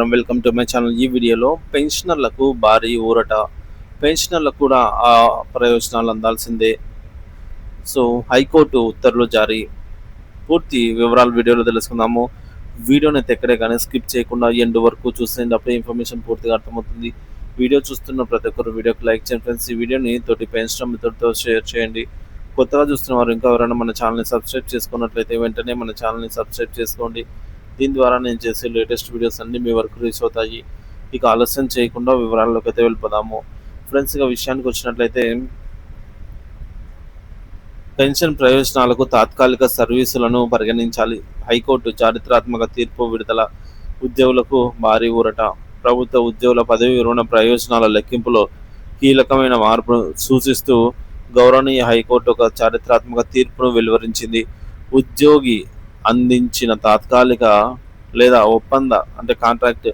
Welcome to my channel. ఈ వీడియోలో పెన్షనర్లకు భారీ ఊరట. పెన్షనర్లకు కూడా ఆ ప్రయోజనాలు అందాల్సిందే. సో హైకోర్టు ఉత్తర్వులు జారీ. పూర్తి వివరాలు వీడియోలో తెలుసుకుందాము. వీడియోని అయితే ఎక్కడే కానీ స్కిప్ చేయకుండా ఎండ్ వరకు చూసేయండి. అప్పుడే ఇన్ఫర్మేషన్ పూర్తిగా అర్థమవుతుంది. వీడియో చూస్తున్న ప్రతి ఒక్కరు వీడియోకి లైక్ చేయండి ఫ్రెండ్స్. ఈ వీడియోని తోటి పెన్షనర్ మిత్రులతో షేర్ చేయండి. కొత్తగా చూస్తున్న వారు ఇంకా ఎవరైనా మన ఛానల్ని సబ్స్క్రైబ్ చేసుకున్నట్లయితే వెంటనే మన ఛానల్ని సబ్స్క్రైబ్ చేసుకోండి. దీని ద్వారా నేను చేసే లేటెస్ట్ వీడియోస్ అన్నీ మీ వరకు రీచ్ అవుతాయి. ఇక ఆలస్యం చేయకుండా వివరాల్లోకి అయితే వెళ్ళిపోదాము. ఫ్రెండ్స్, ఇక విషయానికి వచ్చినట్లయితే పెన్షన్ ప్రయోజనాలకు తాత్కాలిక సర్వీసులను పరిగణించాలి. హైకోర్టు చారిత్రాత్మక తీర్పు విడుదల. ఉద్యోగులకు భారీ ఊరట. ప్రభుత్వ ఉద్యోగుల పదవి విరమణ ప్రయోజనాల లెక్కింపులో కీలకమైన మార్పును సూచిస్తూ గౌరవనీయ హైకోర్టు ఒక చారిత్రాత్మక తీర్పును వెలువరించింది. ఉద్యోగి అందించిన తాత్కాలిక లేదా ఒప్పంద కాంట్రాక్ట్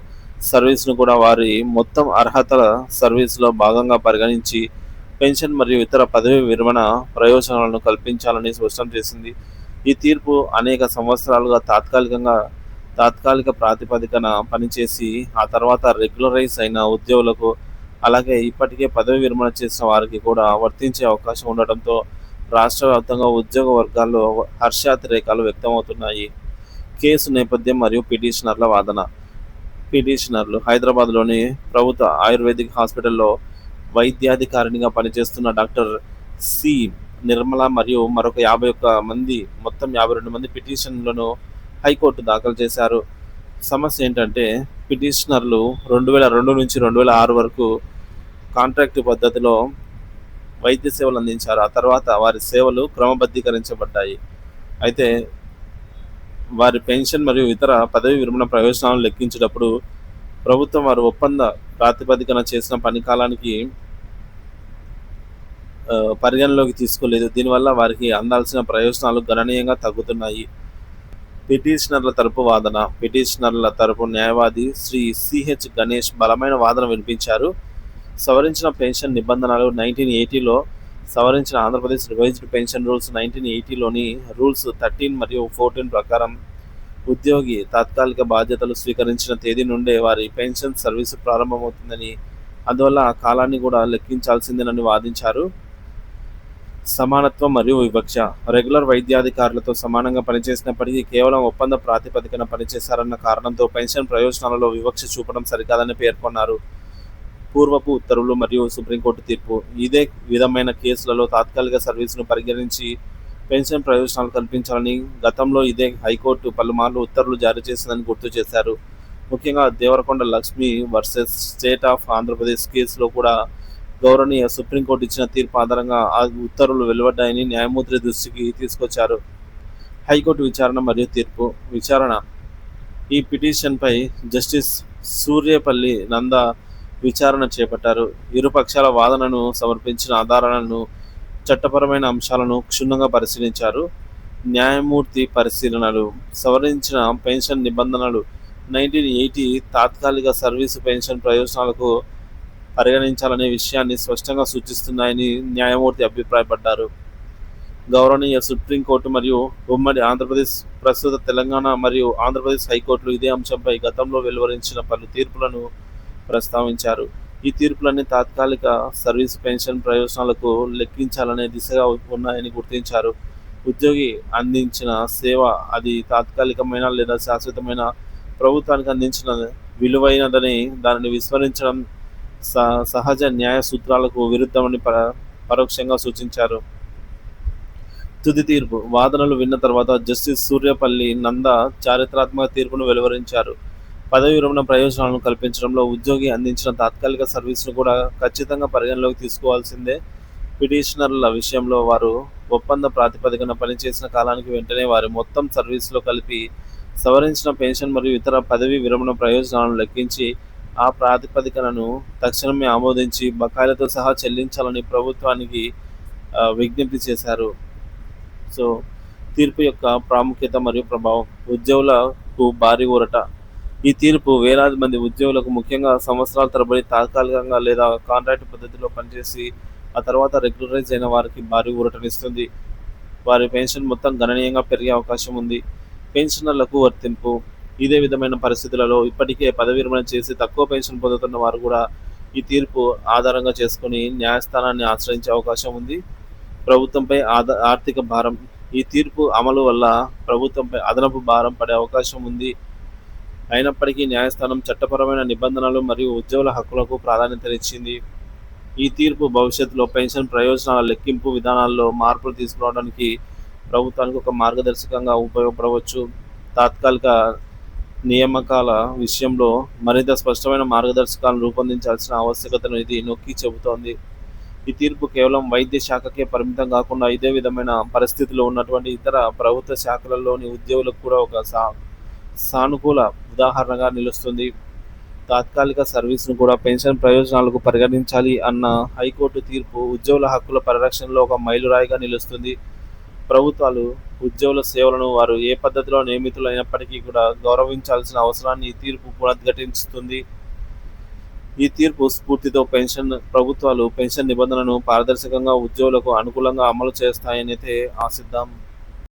సర్వీస్ను కూడా వారి మొత్తం అర్హతల సర్వీస్లో భాగంగా పరిగణించి పెన్షన్ మరియు ఇతర పదవి విరమణ ప్రయోజనాలను కల్పించాలని స్పష్టం చేసింది. ఈ తీర్పు అనేక సంవత్సరాలుగా తాత్కాలిక ప్రాతిపదికన పనిచేసి ఆ తర్వాత రెగ్యులరైజ్ అయిన ఉద్యోగులకు, అలాగే ఇప్పటికే పదవి విరమణ చేసిన వారికి కూడా వర్తించే అవకాశం ఉండటంతో రాష్ట్ర వ్యాప్తంగా ఉద్యోగ వర్గాల్లో హర్షాతిరేకాలు వ్యక్తమవుతున్నాయి. కేసు నేపథ్యం మరియు పిటిషనర్ల వాదన. పిటిషనర్లు హైదరాబాద్లోని ప్రభుత్వ ఆయుర్వేదిక్ హాస్పిటల్లో వైద్యాధికారినిగా పనిచేస్తున్న డాక్టర్ సి నిర్మల మరియు మరొక 51 మంది, మొత్తం 52 మంది పిటిషన్లను హైకోర్టు దాఖలు చేశారు. సమస్య ఏంటంటే, పిటిషనర్లు 2002 నుంచి 2006 వరకు కాంట్రాక్టు పద్ధతిలో వైద్య సేవలు అందించారు. ఆ తర్వాత వారి సేవలు క్రమబద్ధీకరించబడ్డాయి. అయితే వారి పెన్షన్ మరియు ఇతర పదవి విరమణ ప్రయోజనాలను లెక్కించేటప్పుడు ప్రభుత్వం వారి ఒప్పంద ప్రాతిపదికన చేసిన పని కాలానికి పరిగణలోకి తీసుకోలేదు. దీనివల్ల వారికి అందాల్సిన ప్రయోజనాలు గణనీయంగా తగ్గుతున్నాయి. పిటిషనర్ల తరపు వాదన. పిటిషనర్ల తరపు న్యాయవాది శ్రీ సిహెచ్ గణేష్ బలమైన వాదన వినిపించారు. సవరించిన పెన్షన్ నిబంధనలు 1980లో సవరించిన ఆంధ్రప్రదేశ్ రివైజ్డ్ పెన్షన్ రూల్స్ 1980లోని రూల్స్ 13 మరియు 14 ప్రకారం ఉద్యోగి తాత్కాలిక బాధ్యతలు స్వీకరించిన తేదీ నుండే వారి పెన్షన్ సర్వీసు ప్రారంభమవుతుందని, అందువల్ల ఆ కాలాన్ని కూడా లెక్కించాల్సిందేనని వాదించారు. సమానత్వం మరియు వివక్ష. రెగ్యులర్ వైద్యాధికారులతో సమానంగా పనిచేసినప్పటికీ కేవలం ఒప్పంద ప్రాతిపదికన పనిచేశారన్న కారణంతో పెన్షన్ ప్రయోజనాలలో వివక్ష చూపడం సరికాదని పేర్కొన్నారు. పూర్వపు ఉత్తర్వులు మరియు సుప్రీంకోర్టు తీర్పు. ఇదే విధమైన కేసులలో తాత్కాలిక సర్వీసును పరిగణించి పెన్షన్ ప్రయోజనాలు కల్పించాలని గతంలో ఇదే హైకోర్టు పలుమార్లు ఉత్తర్వులు జారీ చేసిందని గుర్తు చేశారు. ముఖ్యంగా Devarakonda Lakshmi versus state of Andhra Pradesh కేసులో కూడా గౌరవనీయ సుప్రీంకోర్టు ఇచ్చిన తీర్పు ఆధారంగా ఆ ఉత్తర్వులు వెలువడ్డాయని న్యాయమూర్తి దృష్టికి తీసుకొచ్చారు. హైకోర్టు విచారణ మరియు తీర్పు. విచారణ. ఈ పిటిషన్పై జస్టిస్ సూర్యపల్లి నంద విచారణ చేపట్టారు. ఇరుపక్షాల వాదనను సమర్పించిన ఆధారాలను, చట్టపరమైన అంశాలను క్షుణ్ణంగా పరిశీలించారు. న్యాయమూర్తి పరిశీలనలు. సవరించిన పెన్షన్ నిబంధనలు 1980 తాత్కాలిక సర్వీసు పెన్షన్ ప్రయోజనాలకు పరిగణించాలనే విషయాన్ని స్పష్టంగా సూచిస్తున్నాయని న్యాయమూర్తి అభిప్రాయపడ్డారు. గౌరవనీయ సుప్రీంకోర్టు మరియు ఉమ్మడి ఆంధ్రప్రదేశ్, ప్రస్తుత తెలంగాణ మరియు ఆంధ్రప్రదేశ్ హైకోర్టులు ఇదే అంశంపై గతంలో వెలువరించిన పలు తీర్పులను ప్రస్తావించారు. ఈ తీర్పులన్నీ తాత్కాలిక సర్వీస్ పెన్షన్ ప్రయోజనాలకు లెక్కించాలనే దిశగా ఉన్నాయని గుర్తించారు. ఉద్యోగి అందించిన సేవ, అది తాత్కాలికమైన లేదా శాశ్వతమైన, ప్రభుత్వానికి అందించిన విలువైనదని దానిని విస్మరించడం సహజ న్యాయ సూత్రాలకు విరుద్ధమని పరోక్షంగా సూచించారు. తుది తీర్పు. వాదనలు విన్న తర్వాత జస్టిస్ సూర్యపల్లి నంద చారిత్రాత్మక తీర్పును వెలువరించారు. పదవి విరమణ ప్రయోజనాలను కల్పించడంలో ఉద్యోగి అందించిన తాత్కాలిక సర్వీస్ను కూడా ఖచ్చితంగా పరిగణలోకి తీసుకోవాల్సిందే. పిటిషనర్ల విషయంలో వారు ఒప్పంద ప్రాతిపదికన పనిచేసిన కాలానికి వెంటనే వారి మొత్తం సర్వీసులో కలిపి సవరించిన పెన్షన్ మరియు ఇతర పదవి విరమణ ప్రయోజనాలను లెక్కించి ఆ ప్రాతిపదికనను తక్షణమే ఆమోదించి బకాయిలతో సహా చెల్లించాలని ప్రభుత్వానికి విజ్ఞప్తి చేశారు. సో తీర్పు యొక్క ప్రాముఖ్యత మరియు ప్రభావం. ఉద్యోగులకు భారీ ఊరట. ఈ తీర్పు వేలాది మంది ఉద్యోగులకు, ముఖ్యంగా సంవత్సరాల తరబడి తాత్కాలికంగా లేదా కాంట్రాక్ట్ పద్ధతిలో పనిచేసి ఆ తర్వాత రెగ్యులరైజ్ అయిన వారికి భారీ ఊరటనిస్తుంది. వారి పెన్షన్ మొత్తం గణనీయంగా పెరిగే అవకాశం ఉంది. పెన్షనర్లకు వర్తింపు. ఇదే విధమైన పరిస్థితులలో ఇప్పటికే పదవి విరమణ చేసి తక్కువ పెన్షన్ పొందుతున్న వారు కూడా ఈ తీర్పు ఆధారంగా చేసుకొని న్యాయస్థానాన్ని ఆశ్రయించే అవకాశం ఉంది. ప్రభుత్వంపై ఆర్థిక భారం ఈ తీర్పు అమలు వల్ల ప్రభుత్వంపై అదనపు భారం పడే అవకాశం ఉంది. అయినప్పటికీ న్యాయస్థానం చట్టపరమైన నిబంధనలు మరియు ఉద్యోగుల హక్కులకు ప్రాధాన్యతనిచ్చింది. ఈ తీర్పు భవిష్యత్తులో పెన్షన్ ప్రయోజనాల లెక్కింపు విధానాల్లో మార్పులు తీసుకురావడానికి ప్రభుత్వానికి ఒక మార్గదర్శకంగా ఉపయోగపడవచ్చు. తాత్కాలిక నియామకాల విషయంలో మరింత స్పష్టమైన మార్గదర్శకాలను రూపొందించాల్సిన ఆవశ్యకతను ఇది నొక్కి చెబుతోంది. ఈ తీర్పు కేవలం వైద్య శాఖకే పరిమితం కాకుండా ఇదే విధమైన పరిస్థితుల్లో ఉన్నటువంటి ఇతర ప్రభుత్వ శాఖలలోని ఉద్యోగులకు కూడా ఒక సానుకూల ఉదాహరణగా నిలుస్తుంది. తాత్కాలిక సర్వీస్ను కూడా పెన్షన్ ప్రయోజనాలకు పరిగణించాలి అన్న హైకోర్టు తీర్పు ఉద్యోగుల హక్కుల పరిరక్షణలో ఒక మైలురాయిగా నిలుస్తుంది. ప్రభుత్వాలు ఉద్యోగుల సేవలను వారు ఏ పద్ధతిలో నియమితులైనప్పటికీ కూడా గౌరవించాల్సిన అవసరాన్ని ఈ తీర్పు పునరుద్ఘాటిస్తుంది. ఈ తీర్పు స్ఫూర్తితో ప్రభుత్వాలు పెన్షన్ నిబంధనలను పారదర్శకంగా ఉద్యోగులకు అనుకూలంగా అమలు చేస్తాయనైతే ఆశిద్దాం.